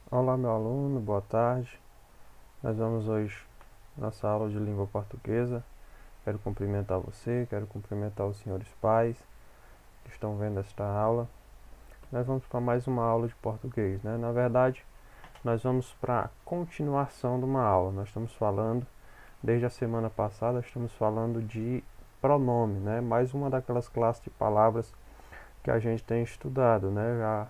Olá, meu aluno, boa tarde. Nós vamos hoje nossa aula de língua portuguesa. Quero cumprimentar você, quero cumprimentar os senhores pais que estão vendo esta aula. Nós vamos para mais uma aula de português, né? Na verdade, nós vamos para a continuação de uma aula. Nós estamos falando, desde a semana passada, estamos falando de pronome, né? Mais uma daquelas classes de palavras que a gente tem estudado, né?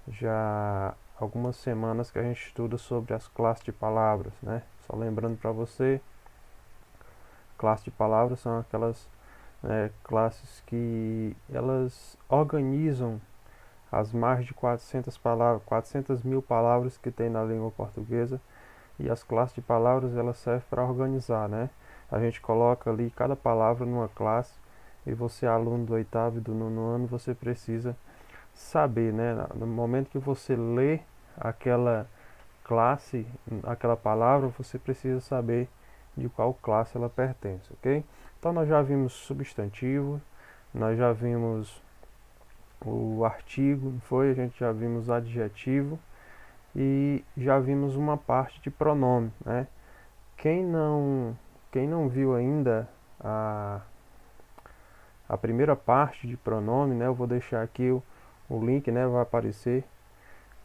Já algumas semanas que a gente estuda sobre as classes de palavras, né? Só lembrando para você, classes de palavras são aquelas classes que elas organizam as mais de 400 palavras, 400 mil palavras que tem na língua portuguesa, e as classes de palavras elas servem para organizar, né? A gente coloca ali cada palavra numa classe e você, aluno do oitavo e do nono ano, você precisa saber, né? No momento que você lê aquela classe, aquela palavra, você precisa saber de qual classe ela pertence, ok? Então nós já vimos substantivo, nós já vimos o artigo, não foi? A gente já vimos adjetivo e já vimos uma parte de pronome, né? Quem não, quem não viu ainda a primeira parte de pronome, né? Eu vou deixar aqui o link, né? Vai aparecer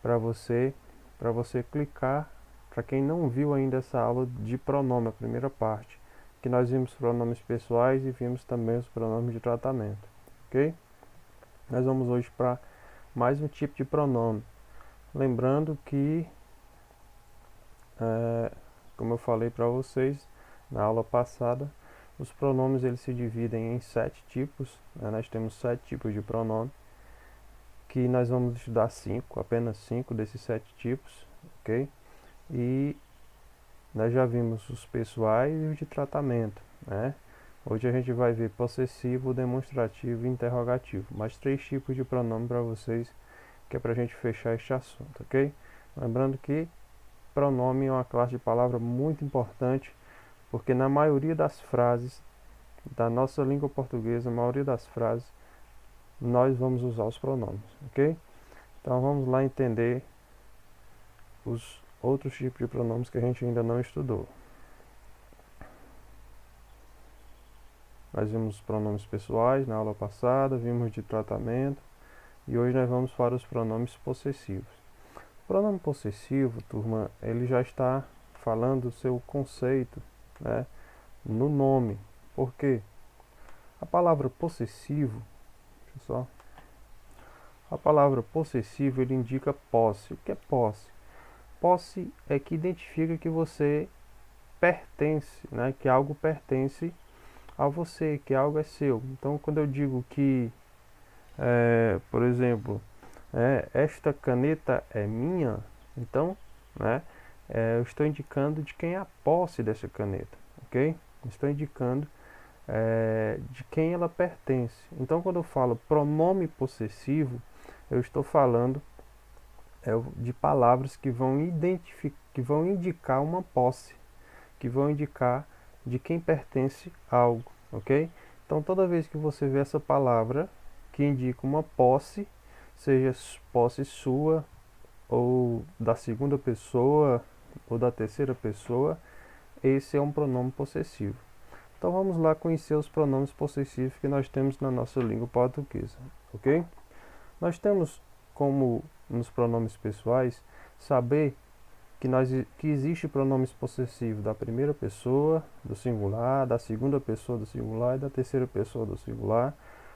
para você clicar. Para quem não viu ainda essa aula de pronome, a primeira parte, que nós vimos pronomes pessoais e vimos também os pronomes de tratamento, ok? Nós vamos hoje para mais um tipo de pronome. Lembrando que, como eu falei para vocês na aula passada, os pronomes eles se dividem em 7 tipos, né? Nós temos 7 tipos de pronome, que nós vamos estudar apenas 5 desses 7 tipos, ok? E nós já vimos os pessoais e os de tratamento, né? Hoje a gente vai ver possessivo, demonstrativo e interrogativo. Mais 3 tipos de pronome para vocês, que é para a gente fechar este assunto, ok? Lembrando que pronome é uma classe de palavra muito importante, porque na maioria das frases da nossa língua portuguesa, a maioria das frases, nós vamos usar os pronomes, ok? Então vamos lá entender os outros tipos de pronomes que a gente ainda não estudou. Nós vimos os pronomes pessoais na aula passada, vimos de tratamento e hoje nós vamos para os pronomes possessivos. O pronome possessivo, turma, ele já está falando o seu conceito, né, no nome. Por quê? A palavra possessivo, deixa eu só. A palavra possessivo ele indica posse. O que é posse? Posse é que identifica que você pertence, né, que algo pertence a você, que algo é seu. Então, quando eu digo que, por exemplo, esta caneta é minha, então, né, eu estou indicando de quem é a posse dessa caneta, ok? Estou indicando de quem ela pertence. Então, quando eu falo pronome possessivo, eu estou falando de palavras que vão indicar uma posse, que vão indicar de quem pertence algo, ok? Então, toda vez que você vê essa palavra que indica uma posse, seja posse sua, ou da segunda pessoa, ou da terceira pessoa, esse é um pronome possessivo. Então, vamos lá conhecer os pronomes possessivos que nós temos na nossa língua portuguesa, ok? Nós temos, como nos pronomes pessoais, saber que existe pronomes possessivos da primeira pessoa do singular, da segunda pessoa do singular e da terceira pessoa do singular,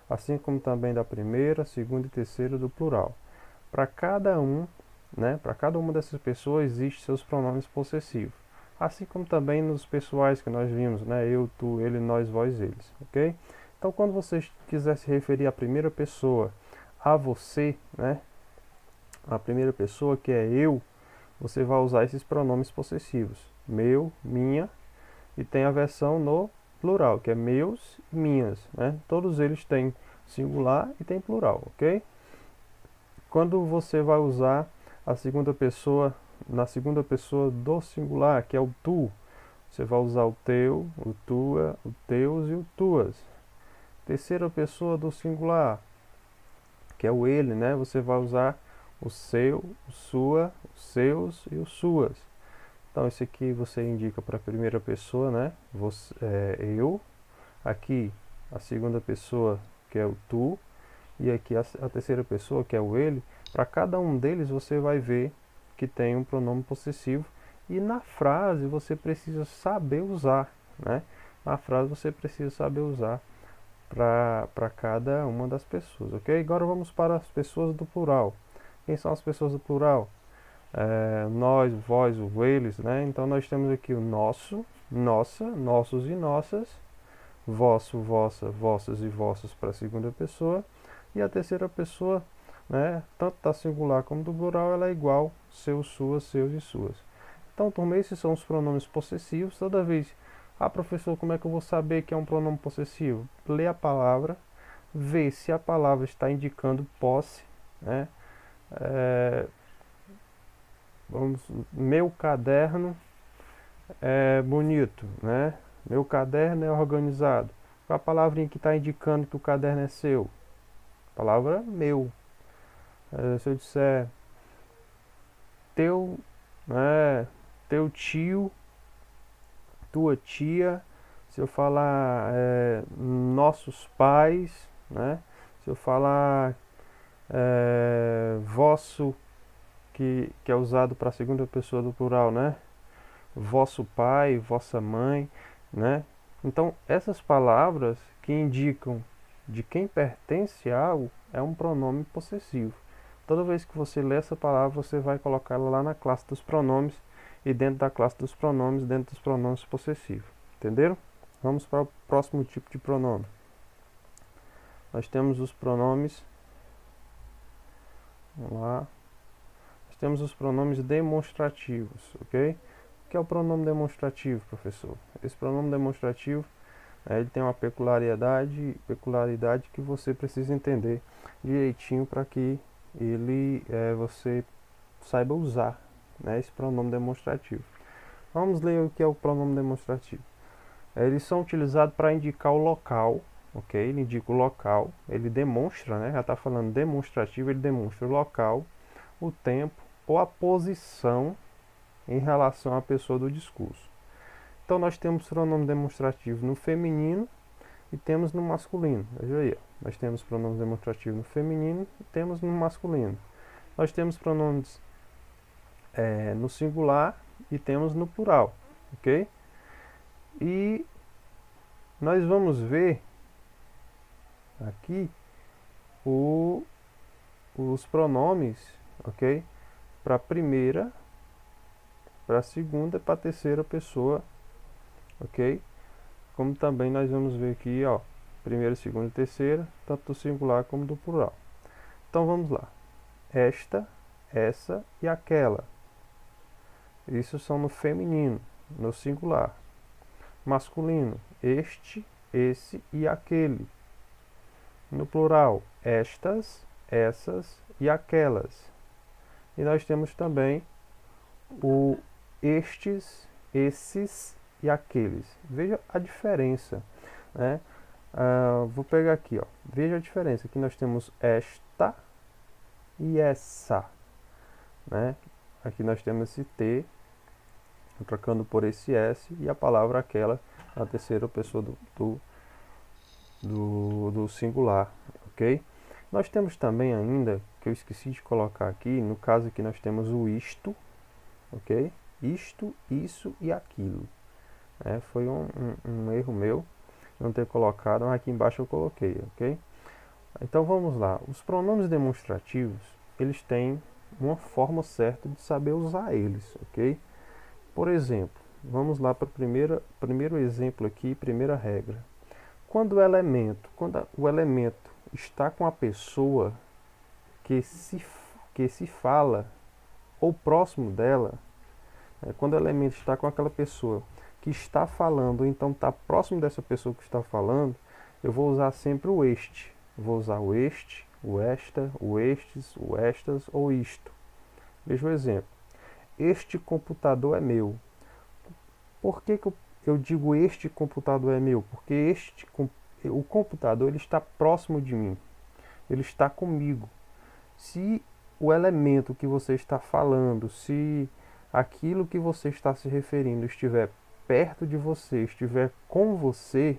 assim como também da primeira, segunda e terceira do plural. Para cada um, né, para cada uma dessas pessoas existem seus pronomes possessivos, assim como também nos pessoais que nós vimos, né, eu, tu, ele, nós, vós, eles, ok? Então, quando você quiser se referir à primeira pessoa, a você, né, a primeira pessoa que é eu, você vai usar esses pronomes possessivos, meu, minha, e tem a versão no plural, que é meus e minhas, né? Todos eles têm singular e tem plural, ok? Quando você vai usar a segunda pessoa, na segunda pessoa do singular, que é o tu, você vai usar o teu, o tua, o teus e o tuas. Terceira pessoa do singular, que é o ele, né? Você vai usar o seu, o sua, os seus e os suas. Então esse aqui você indica para a primeira pessoa, né? Você, eu. Aqui a segunda pessoa, que é o tu, e aqui a terceira pessoa, que é o ele. Para cada um deles você vai ver que tem um pronome possessivo, e na frase você precisa saber usar, né? Na frase você precisa saber usar para cada uma das pessoas, ok? Agora vamos para as pessoas do plural. Quem são as pessoas do plural? Nós, vós, o eles, né? Então nós temos aqui o nosso, nossa, nossos e nossas, vosso, vossa, vossas e vossos para a segunda pessoa, e a terceira pessoa, né, tanto da singular como do plural, ela é igual seus, suas, seus e suas. Então, turma, esses são os pronomes possessivos. Toda vez, professor, como é que eu vou saber que é um pronome possessivo? Lê a palavra, vê se a palavra está indicando posse, né? Meu caderno é bonito, né? Meu caderno é organizado. Qual a palavrinha que está indicando que o caderno é seu? Palavra meu. Se eu disser teu, né, teu tio, tua tia, se eu falar nossos pais, né? Se eu falar vosso, que é usado para a segunda pessoa do plural, né? Vosso pai, vossa mãe, né? Então, essas palavras que indicam de quem pertence a algo é um pronome possessivo. Toda vez que você lê essa palavra, você vai colocá-la lá na classe dos pronomes, e dentro da classe dos pronomes, dentro dos pronomes possessivos. Entenderam? Vamos para o próximo tipo de pronome. Nós temos os pronomes. Vamos lá. Nós temos os pronomes demonstrativos, ok? O que é o pronome demonstrativo, professor? Esse pronome demonstrativo, ele tem uma peculiaridade que você precisa entender direitinho para que ele você saiba usar, né, esse pronome demonstrativo. Vamos ler o que é o pronome demonstrativo. Eles são utilizados para indicar o local, ok? Ele indica o local, ele demonstra, né? Já está falando demonstrativo, ele demonstra o local, o tempo ou a posição em relação à pessoa do discurso. Então nós temos pronome demonstrativo no feminino e temos no masculino. Veja aí, nós temos pronome demonstrativo no feminino e temos no masculino. Nós temos pronomes no singular e temos no plural, ok? E nós vamos ver aqui os pronomes, ok? Para a primeira, para a segunda e para a terceira pessoa, ok? Como também nós vamos ver aqui, ó, primeira, segunda e terceira, tanto do singular como do plural. Então vamos lá. Esta, essa e aquela. Isso são no feminino, no singular. Masculino, este, esse e aquele. No plural, estas, essas e aquelas. E nós temos também o estes, esses e aqueles. Veja a diferença, né? Vou pegar aqui, ó. Veja a diferença. Aqui nós temos esta e essa, né? Aqui nós temos esse T, trocando por esse S, e a palavra aquela, a terceira pessoa do singular, ok? Nós temos também ainda, que eu esqueci de colocar aqui, no caso aqui nós temos o isto, ok? Isto, isso e aquilo. Foi um erro meu não ter colocado, mas aqui embaixo eu coloquei, ok? Então vamos lá. Os pronomes demonstrativos, eles têm uma forma certa de saber usar eles, ok? Por exemplo, vamos lá para o primeiro exemplo aqui, primeira regra. Quando o elemento está com a pessoa que se fala ou próximo dela, quando o elemento está com aquela pessoa que está falando, ou então está próximo dessa pessoa que está falando, eu vou usar sempre o este. Vou usar o este, o esta, o estes, o estas ou isto. Veja o exemplo. Este computador é meu. Por que eu digo este computador é meu? Porque o computador ele está próximo de mim. Ele está comigo. Se o elemento que você está falando, se aquilo que você está se referindo estiver perto de você, estiver com você,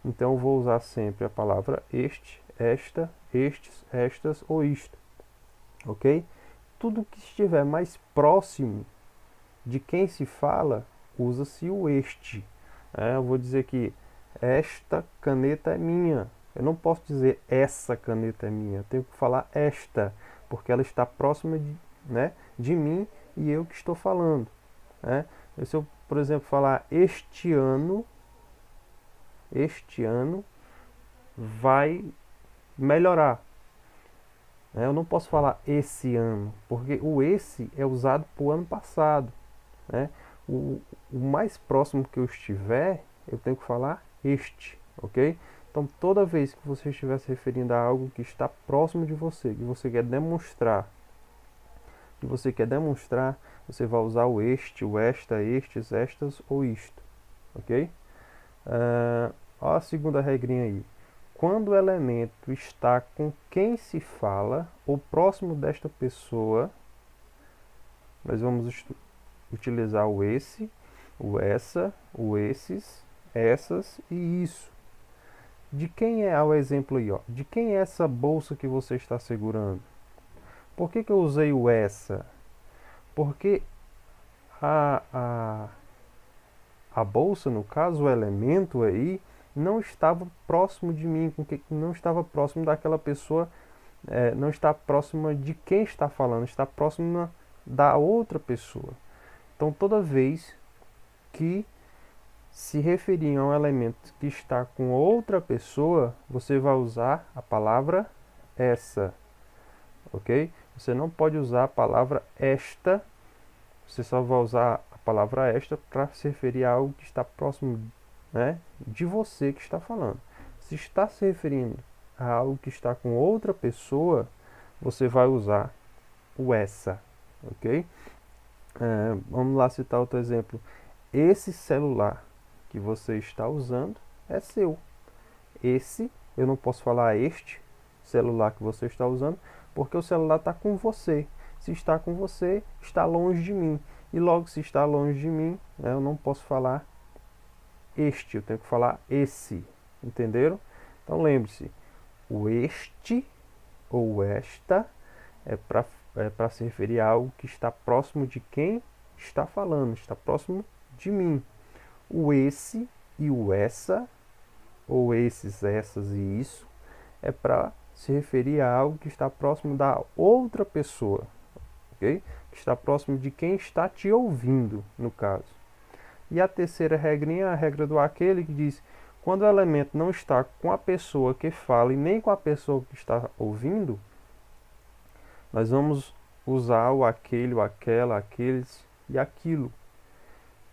então eu vou usar sempre a palavra este, esta, estes, estas ou isto, ok? Tudo que estiver mais próximo de quem se fala, usa-se o este. Eu vou dizer que esta caneta é minha. Eu não posso dizer essa caneta é minha. Eu tenho que falar esta, porque ela está próxima de mim e eu que estou falando. Se eu, por exemplo, falar este ano vai melhorar. Eu não posso falar esse ano, porque o esse é usado para o ano passado. O mais próximo que eu estiver, eu tenho que falar este, ok? Então, toda vez que você estiver se referindo a algo que está próximo de você, que você quer demonstrar, você vai usar o este, o esta, estes, estas ou isto, ok? Olha a segunda regrinha aí. Quando o elemento está com quem se fala, ou próximo desta pessoa, nós vamos utilizar o esse, o essa, o esses, essas e isso. De quem é o exemplo aí? Ó? De quem é essa bolsa que você está segurando? Por que eu usei o essa? Porque a bolsa, no caso, o elemento aí, não estava próximo de mim, não estava próximo daquela pessoa, não está próxima de quem está falando, está próxima da outra pessoa. Então, toda vez que se referir a um elemento que está com outra pessoa, você vai usar a palavra essa, ok? Você não pode usar a palavra esta, você só vai usar a palavra esta para se referir a algo que está próximo, de você que está falando. Se está se referindo a algo que está com outra pessoa, você vai usar o essa, ok? Vamos lá citar outro exemplo. Esse celular que você está usando é seu. Esse, eu não posso falar este celular que você está usando, porque o celular está com você. Se está com você, está longe de mim. E logo, se está longe de mim, eu não posso falar este, eu tenho que falar esse. Entenderam? Então lembre-se, o este ou esta é para se referir a algo que está próximo de quem está falando, está próximo de mim. O esse e o essa, ou esses, essas e isso, é para se referir a algo que está próximo da outra pessoa, ok? Que está próximo de quem está te ouvindo, no caso. E a terceira regrinha é a regra do aquele, que diz: quando o elemento não está com a pessoa que fala e nem com a pessoa que está ouvindo, nós vamos usar o aquele, o aquela, aqueles e aquilo.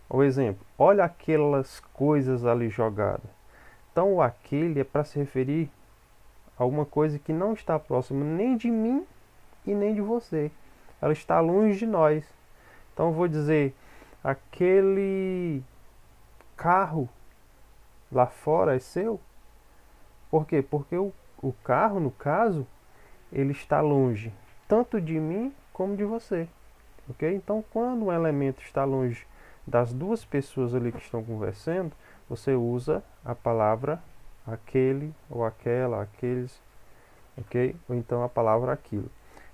O exemplo, olha aquelas coisas ali jogadas. Então o aquele é para se referir a uma coisa que não está próxima nem de mim e nem de você. Ela está longe de nós. Então eu vou dizer, aquele carro lá fora é seu? Por quê? Porque o carro, no caso, ele está longe tanto de mim como de você. Ok? Então quando um elemento está longe das duas pessoas ali que estão conversando, você usa a palavra aquele ou aquela, aqueles, ok? Ou então a palavra aquilo.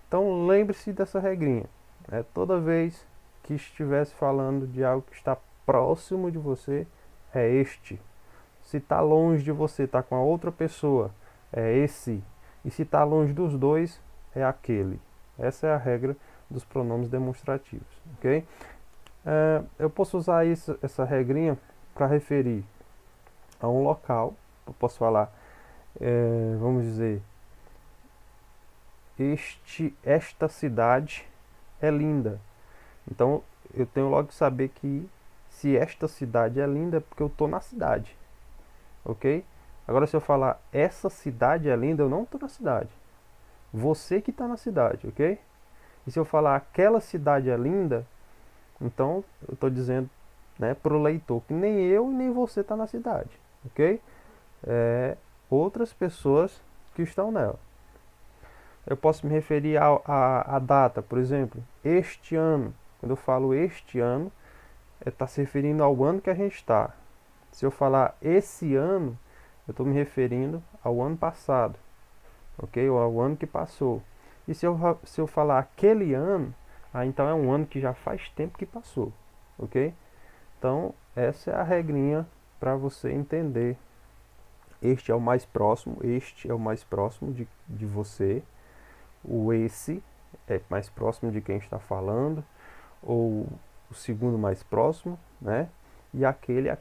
Então lembre-se dessa regrinha. Toda vez que estivesse falando de algo que está próximo de você, é este. Se está longe de você, está com a outra pessoa, é esse. E se está longe dos dois, é aquele. Essa é a regra dos pronomes demonstrativos, ok? Eu posso usar essa regrinha para referir a um local. Eu posso falar, vamos dizer, esta cidade é linda. Então eu tenho logo que saber que se esta cidade é linda é porque eu estou na cidade, ok? Agora se eu falar essa cidade é linda, eu não estou na cidade. Você que está na cidade, ok? E se eu falar aquela cidade é linda, então eu estou dizendo, para o leitor que nem eu nem você está na cidade, ok? Outras pessoas que estão nela. Eu posso me referir à data, por exemplo, este ano. Quando eu falo este ano, está se referindo ao ano que a gente está. Se eu falar esse ano, eu estou me referindo ao ano passado, ok? Ou ao ano que passou. E se eu falar aquele ano, então é um ano que já faz tempo que passou, ok? Então, essa é a regrinha para você entender. Este é o mais próximo de você. O esse é mais próximo de quem está falando, ou o segundo mais próximo, né? E aquele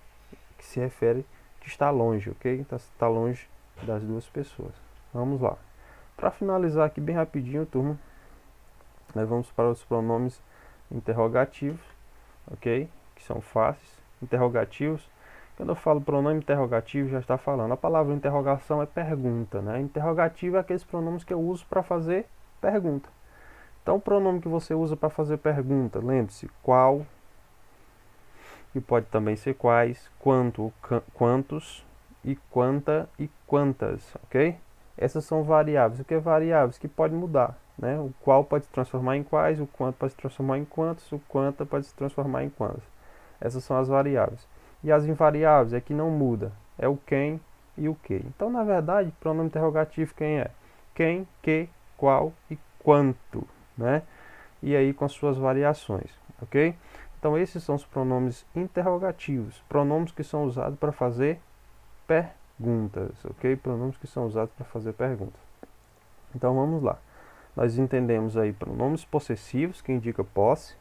que se refere que está longe, ok? Então, está longe das duas pessoas. Vamos lá. Para finalizar aqui bem rapidinho, turma, nós vamos para os pronomes interrogativos, ok? Que são fáceis. Interrogativos. Quando eu falo pronome interrogativo, já está falando. A palavra interrogação é pergunta, né? Interrogativo é aqueles pronomes que eu uso para fazer pergunta. Então, o pronome que você usa para fazer pergunta, lembre-se, qual, que pode também ser quais, quanto, quantos, e quanta e quantas, ok? Essas são variáveis. O que é variáveis? Que pode mudar, né? O qual pode se transformar em quais, o quanto pode se transformar em quantos, o quanta pode se transformar em quantas. Essas são as variáveis. E as invariáveis é que não muda, é o quem e o que. Então, na verdade, pronome interrogativo quem é? Quem, que, qual e quanto, né? E aí com as suas variações, ok? Então, esses são os pronomes interrogativos, pronomes que são usados para fazer perguntas, ok? Pronomes que são usados para fazer perguntas. Então, vamos lá. Nós entendemos aí pronomes possessivos, que indica posse,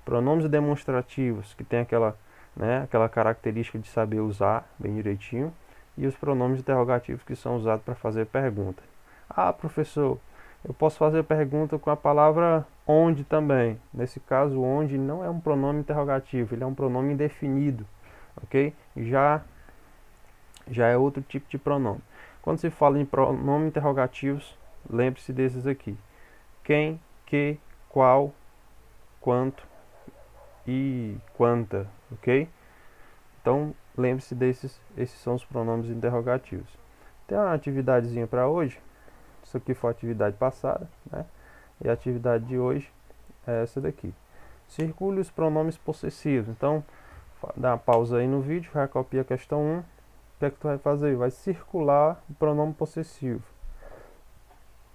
pronomes demonstrativos, que tem aquela característica de saber usar bem direitinho, e os pronomes interrogativos que são usados para fazer pergunta. Ah, professor, eu posso fazer pergunta com a palavra onde também. Nesse caso, onde não é um pronome interrogativo, ele é um pronome indefinido, ok? Já é outro tipo de pronome. Quando se fala em pronomes interrogativos, lembre-se desses aqui: quem, que, qual, quanto e quanta, ok? Então, lembre-se desses, esses são os pronomes interrogativos. Tem uma atividadezinha para hoje. Isso aqui foi a atividade passada, né? E a atividade de hoje é essa daqui. Circule os pronomes possessivos. Então, dá uma pausa aí no vídeo, vai copiar a questão 1. O que é que tu vai fazer? Vai circular o pronome possessivo.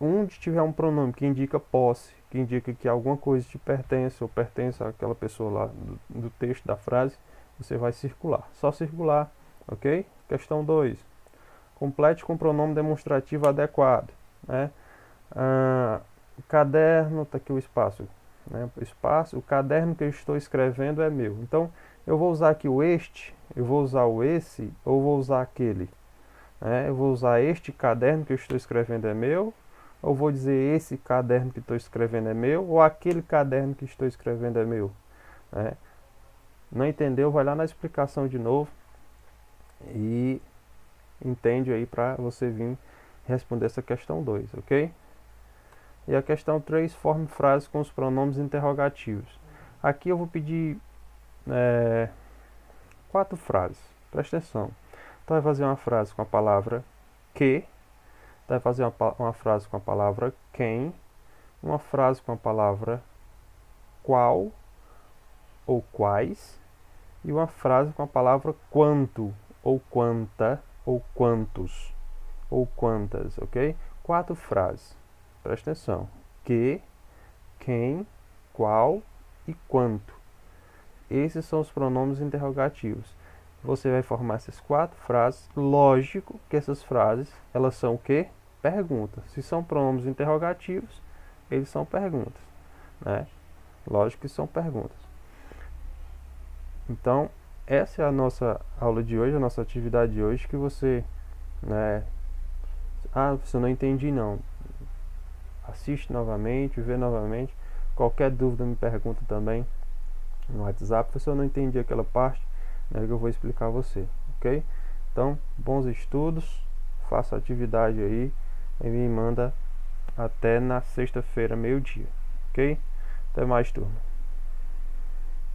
Onde tiver um pronome que indica posse, que indica que alguma coisa te pertence ou pertence àquela pessoa lá do texto da frase, você vai circular. Só circular, ok? Questão 2. Complete com pronome demonstrativo adequado, né? O caderno, está aqui o espaço, né? O caderno que eu estou escrevendo é meu. Então, eu vou usar aqui o este, eu vou usar o esse, ou vou usar aquele, né? Eu vou usar este caderno que eu estou escrevendo é meu, ou vou dizer esse caderno que estou escrevendo é meu, ou aquele caderno que estou escrevendo é meu, né? Não entendeu? Vai lá na explicação de novo e entende aí para você vir responder essa questão 2, ok? E a questão 3, forme frases com os pronomes interrogativos. Aqui eu vou pedir 4 frases, presta atenção. Então vai fazer uma frase com a palavra que, vai fazer uma frase com a palavra quem, uma frase com a palavra qual ou quais, e uma frase com a palavra quanto, ou quanta, ou quantos, ou quantas, ok? 4 frases, presta atenção: que, quem, qual e quanto. Esses são os pronomes interrogativos. Você vai formar essas 4 frases. Lógico que essas frases, elas são o quê? Perguntas. Se são pronomes interrogativos, eles são perguntas, né? Lógico que são perguntas. Então, essa é a nossa aula de hoje, a nossa atividade de hoje, que você, né? Ah, você não entendi não. Assiste novamente, vê novamente. Qualquer dúvida me pergunta também no WhatsApp. Se eu não entendi aquela parte, né, que eu vou explicar a você, ok? Então, bons estudos, faça a atividade aí e me manda até na sexta-feira, meio-dia, ok? Até mais, turma.